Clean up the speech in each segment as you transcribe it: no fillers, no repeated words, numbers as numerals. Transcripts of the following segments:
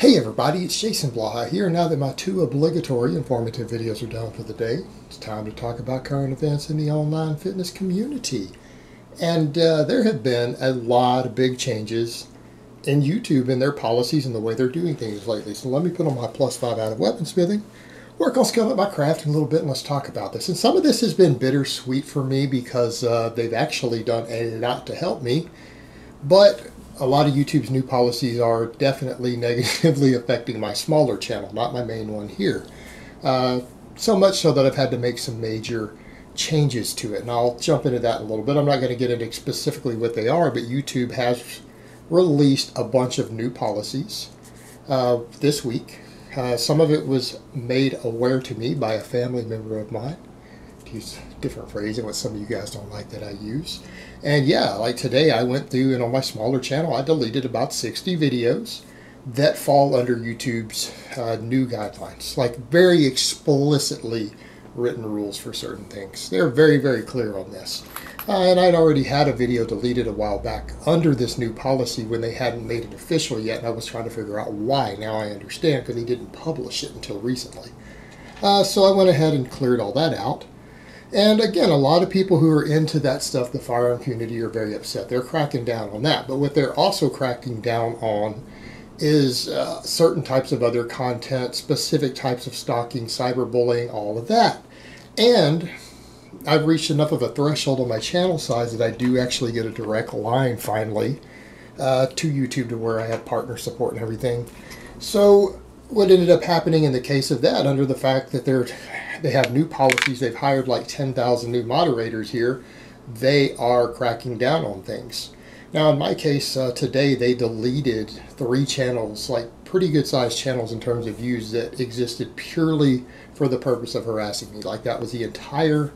Hey everybody, it's Jason Blaha here. Now that my two obligatory informative videos are done for the day, it's time to talk about current events in the online fitness community. And there have been a lot of big changes in YouTube and their policies and the way they're doing things lately. So let me put on my +5 out of weaponsmithing, work on scaling up my crafting a little bit, and let's talk about this. And some of this has been bittersweet for me because they've actually done a lot to help me. But a lot of YouTube's new policies are definitely negatively affecting my smaller channel, not my main one here. So much so that I've had to make some major changes to it. And I'll jump into that in a little bit. I'm not going to get into specifically what they are, but YouTube has released a bunch of new policies this week. Some of it was made aware to me by a family member of mine. To use different phrasing, what some of you guys don't like that I use. And yeah, like today I went through and on my smaller channel I deleted about 60 videos that fall under YouTube's new guidelines, like very explicitly written rules for certain things. They're very, very clear on this. And I'd already had a video deleted a while back under this new policy when they hadn't made it official yet, and I was trying to figure out why. Now I understand, because they didn't publish it until recently. So I went ahead and cleared all that out. And again, a lot of people who are into that stuff, the firearm community, are very upset. They're cracking down on that. But what they're also cracking down on is certain types of other content, specific types of stalking, cyberbullying, all of that. And I've reached enough of a threshold on my channel size that I do actually get a direct line finally to YouTube to where I have partner support and everything. So what ended up happening in the case of that, under the fact that they have new policies, they've hired like 10,000 new moderators here, they are cracking down on things. Now in my case, today they deleted 3 channels, like pretty good sized channels in terms of views, that existed purely for the purpose of harassing me. Like that was the entire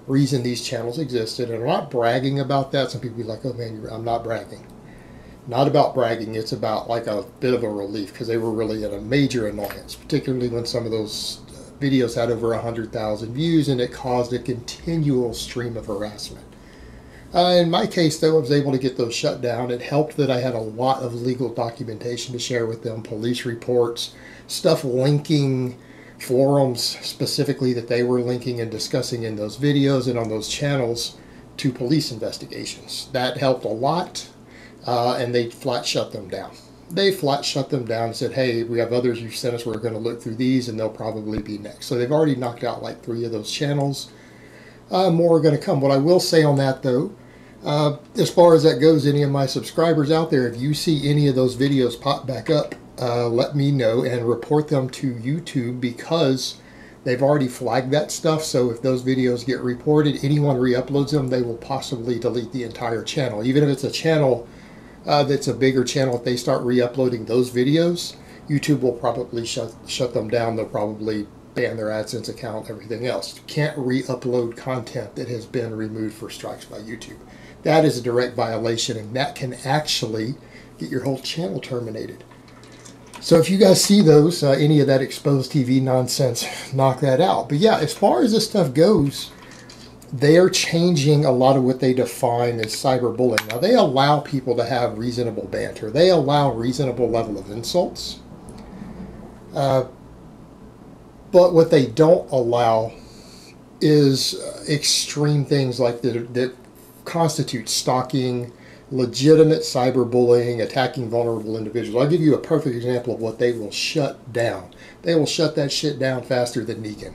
reason these channels existed. And I'm not bragging about that. Some people be like, oh man, I'm not bragging. Not about bragging, it's about like a bit of a relief, because they were really at a major annoyance, particularly when some of those videos had over 100,000 views and it caused a continual stream of harassment. In my case, though, I was able to get those shut down. It helped that I had a lot of legal documentation to share with them, police reports, stuff linking forums specifically that they were linking and discussing in those videos and on those channels to police investigations. That helped a lot. And they flat shut them down. They flat shut them down and said, hey, we have others you've sent us, we're going to look through these and they'll probably be next. So they've already knocked out like 3 of those channels. More are going to come. What I will say on that though, as far as that goes, any of my subscribers out there, if you see any of those videos pop back up, let me know and report them to YouTube, because they've already flagged that stuff. So if those videos get reported, anyone re-uploads them, they will possibly delete the entire channel. Even if it's a channel that's a bigger channel, if they start re-uploading those videos, YouTube will probably shut them down. They'll probably ban their AdSense account, everything else. You can't re-upload content that has been removed for strikes by YouTube. That is a direct violation, and that can actually get your whole channel terminated. So if you guys see those, any of that exposed TV nonsense, knock that out. But yeah, as far as this stuff goes, they are changing a lot of what they define as cyberbullying. Now, they allow people to have reasonable banter. They allow reasonable level of insults. But what they don't allow is extreme things like that constitute stalking, legitimate cyberbullying, attacking vulnerable individuals. I'll give you a perfect example of what they will shut down. They will shut that shit down faster than Negan,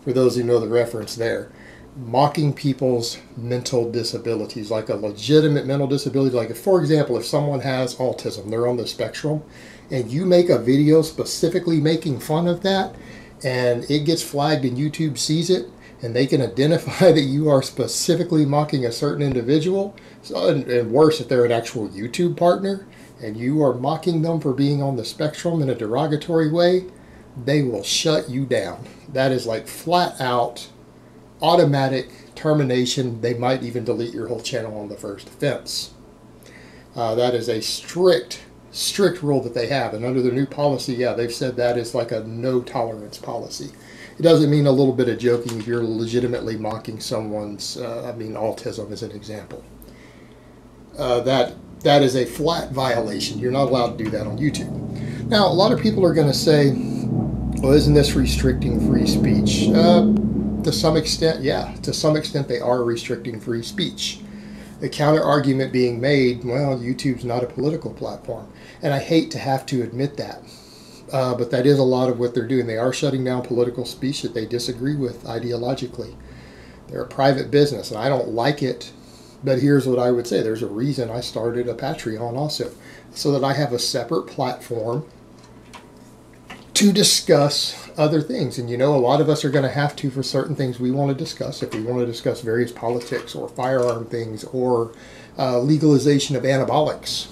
for those who know the reference there. Mocking people's mental disabilities, like a legitimate mental disability. Like, if, for example, if someone has autism, they're on the spectrum, and you make a video specifically making fun of that, and it gets flagged and YouTube sees it, and they can identify that you are specifically mocking a certain individual, so, and worse, if they're an actual YouTube partner, and you are mocking them for being on the spectrum in a derogatory way, they will shut you down. That is like flat out automatic termination. They might even delete your whole channel on the first offense. That is a strict rule that they have. And under their new policy, yeah, they've said that is like a no tolerance policy. It doesn't mean a little bit of joking if you're legitimately mocking someone's, autism as an example. That is a flat violation. You're not allowed to do that on YouTube. Now, a lot of people are going to say, well, isn't this restricting free speech? To some extent, yeah. To some extent, they are restricting free speech. The counter argument being made, well, YouTube's not a political platform. And I hate to have to admit that. But that is a lot of what they're doing. They are shutting down political speech that they disagree with ideologically. They're a private business, and I don't like it. But here's what I would say. There's a reason I started a Patreon also, so that I have a separate platform to discuss other things. And you know, a lot of us are going to have to for certain things we want to discuss. If we want to discuss various politics or firearm things or legalization of anabolics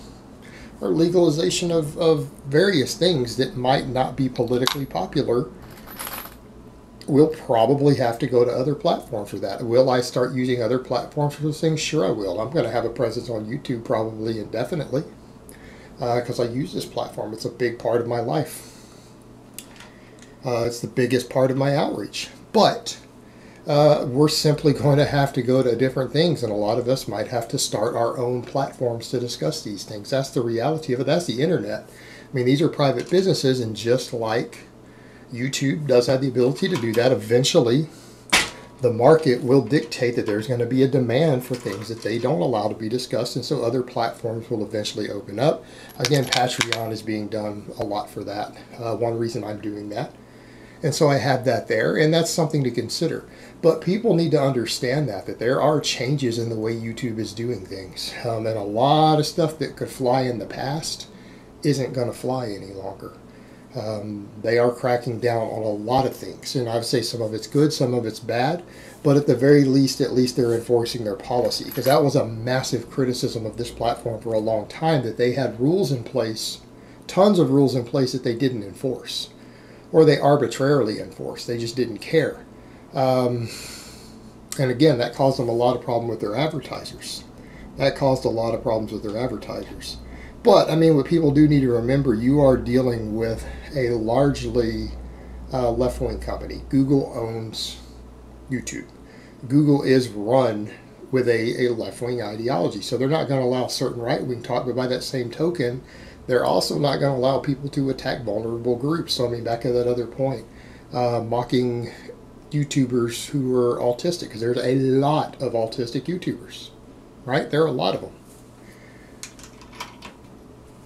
or legalization of various things that might not be politically popular, we'll probably have to go to other platforms for that. Will I start using other platforms for those things? Sure I will. I'm going to have a presence on YouTube probably indefinitely because I use this platform. It's a big part of my life. It's the biggest part of my outreach. But we're simply going to have to go to different things, and a lot of us might have to start our own platforms to discuss these things. That's the reality of it. That's the internet. I mean, these are private businesses, and just like YouTube does have the ability to do that, eventually the market will dictate that there's going to be a demand for things that they don't allow to be discussed, and so other platforms will eventually open up. Again, Patreon is being done a lot for that. One reason I'm doing that. And so I have that there, and that's something to consider. But people need to understand that there are changes in the way YouTube is doing things. And a lot of stuff that could fly in the past isn't going to fly any longer. They are cracking down on a lot of things. And I would say some of it's good, some of it's bad. But at the very least, at least they're enforcing their policy. Because that was a massive criticism of this platform for a long time, that they had rules in place, tons of rules in place that they didn't enforce. Or they arbitrarily enforced. They just didn't care. And again, that caused them a lot of problem with their advertisers. That caused a lot of problems with their advertisers. But, I mean, what people do need to remember, you are dealing with a largely left-wing company. Google owns YouTube. Google is run with a left-wing ideology. So they're not going to allow certain right-wing talk, but by that same token, they're also not going to allow people to attack vulnerable groups. So, I mean, back to that other point, mocking YouTubers who are autistic, because there's a lot of autistic YouTubers, right? There are a lot of them.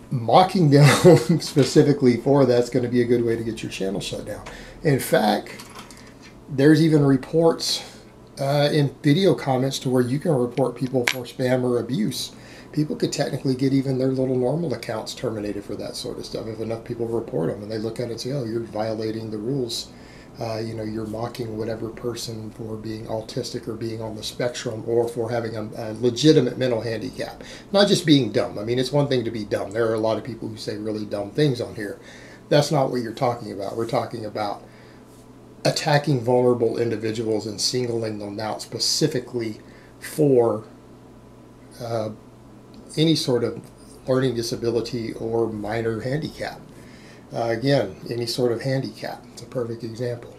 Mocking them specifically for that's going to be a good way to get your channel shut down. In fact, there's even reports in video comments to where you can report people for spam or abuse. People could technically get even their little normal accounts terminated for that sort of stuff if enough people report them and they look at it and say, oh, you're violating the rules. You know, you're mocking whatever person for being autistic or being on the spectrum or for having a legitimate mental handicap. Not just being dumb. I mean, it's one thing to be dumb. There are a lot of people who say really dumb things on here. That's not what you're talking about. We're talking about attacking vulnerable individuals and singling them out specifically for any sort of learning disability or minor handicap. Again, any sort of handicap. It's a perfect example.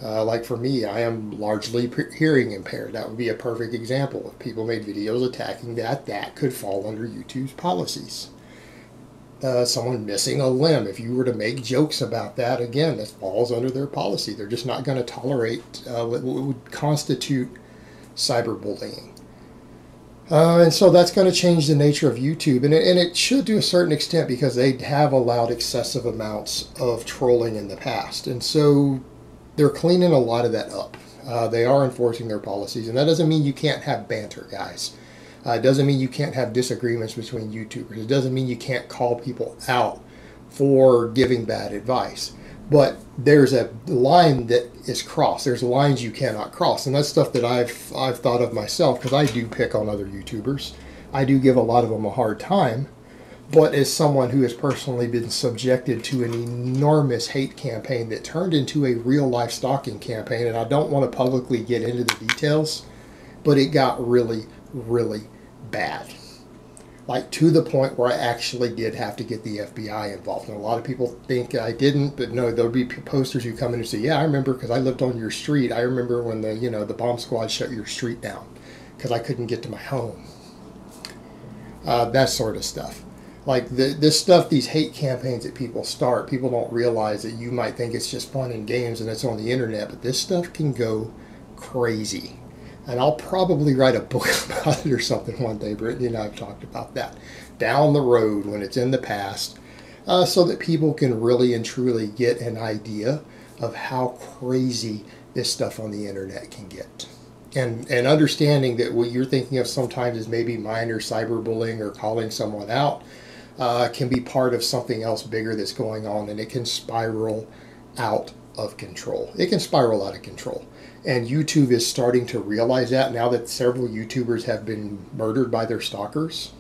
Like for me, I am largely hearing impaired. That would be a perfect example. If people made videos attacking that, that could fall under YouTube's policies. Someone missing a limb, if you were to make jokes about that, again, that falls under their policy. They're just not going to tolerate what would constitute cyberbullying. And so that's going to change the nature of YouTube, and it should to a certain extent because they have allowed excessive amounts of trolling in the past. And so they're cleaning a lot of that up. They are enforcing their policies, and that doesn't mean you can't have banter, guys. It doesn't mean you can't have disagreements between YouTubers. It doesn't mean you can't call people out for giving bad advice. But there's a line that is crossed. There's lines you cannot cross. And that's stuff that I've thought of myself, because I do pick on other YouTubers. I do give a lot of them a hard time. But as someone who has personally been subjected to an enormous hate campaign that turned into a real-life stalking campaign, and I don't want to publicly get into the details, but it got really, really bad. Like to the point where I actually did have to get the FBI involved. And a lot of people think I didn't, but no, there'll be posters who come in and say, yeah, I remember because I lived on your street. I remember when the bomb squad shut your street down because I couldn't get to my home. That sort of stuff. Like this stuff, these hate campaigns that people start, people don't realize that you might think it's just fun and games and it's on the internet, but this stuff can go crazy. And I'll probably write a book about it or something one day. Brittany and I have talked about that down the road when it's in the past, so that people can really and truly get an idea of how crazy this stuff on the internet can get. And understanding that what you're thinking of sometimes is maybe minor cyberbullying or calling someone out, can be part of something else bigger that's going on, and it can spiral out of control. It can spiral out of control. And YouTube is starting to realize that now that several YouTubers have been murdered by their stalkers.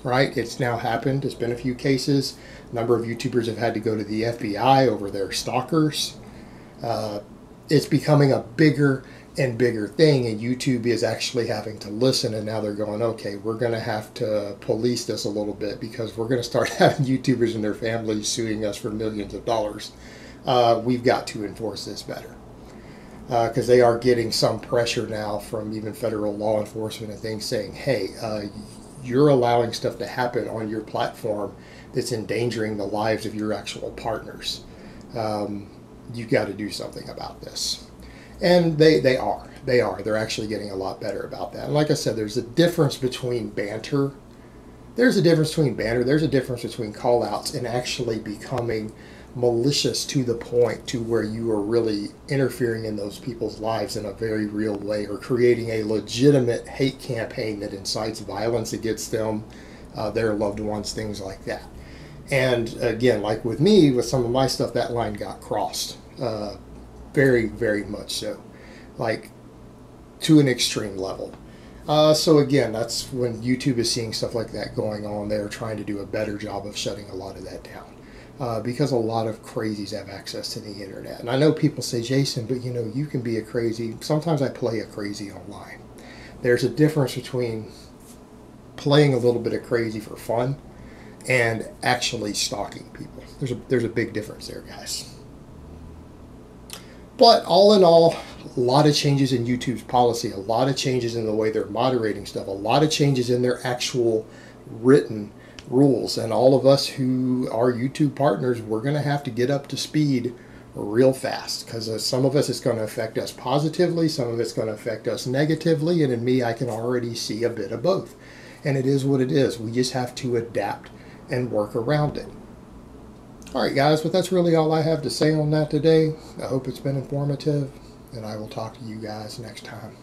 Right? It's now happened. It's been a few cases. A number of YouTubers have had to go to the FBI over their stalkers. It's becoming a bigger and bigger thing, and YouTube is actually having to listen, and now they're going, okay, we're going to have to police this a little bit, because we're going to start having YouTubers and their families suing us for millions of dollars. We've got to enforce this better, because they are getting some pressure now from even federal law enforcement and things saying, hey, you're allowing stuff to happen on your platform that's endangering the lives of your actual partners. You've got to do something about this. And they are. They're actually getting a lot better about that. And like I said, there's a difference between banter. There's a difference between call-outs and actually becoming malicious to the point to where you are really interfering in those people's lives in a very real way, or creating a legitimate hate campaign that incites violence against them, their loved ones, things like that. And again, like with me, with some of my stuff, that line got crossed. Very, very much so, like to an extreme level. So again, that's when YouTube is seeing stuff like that going on. They're trying to do a better job of shutting a lot of that down, because a lot of crazies have access to the internet. And I know people say, Jason, but you know, you can be a crazy. Sometimes I play a crazy online. There's a difference between playing a little bit of crazy for fun and actually stalking people. There's a big difference there, guys. But all in all, a lot of changes in YouTube's policy, a lot of changes in the way they're moderating stuff, a lot of changes in their actual written rules. And all of us who are YouTube partners, we're going to have to get up to speed real fast, because some of us, it's going to affect us positively, some of it's going to affect us negatively, and in me, I can already see a bit of both. And it is what it is. We just have to adapt and work around it. Alright guys, but that's really all I have to say on that today. I hope it's been informative, and I will talk to you guys next time.